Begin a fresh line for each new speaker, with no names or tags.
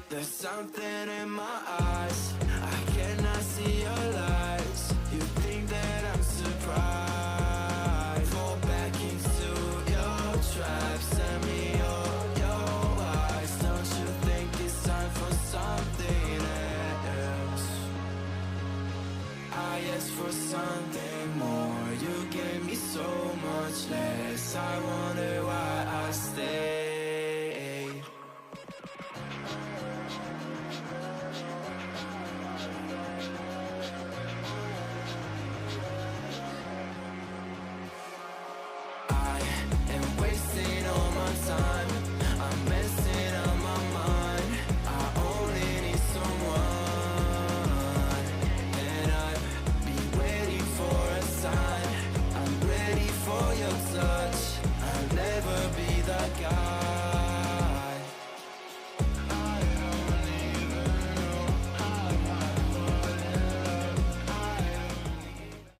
There's something in my eyes, I cannot see your lies. You think that I'm surprised? Fall back into your trap, send me your eyes. Don't you think it's time for something else? I asked for something more, you gave me so much less. I wonder why I stayed.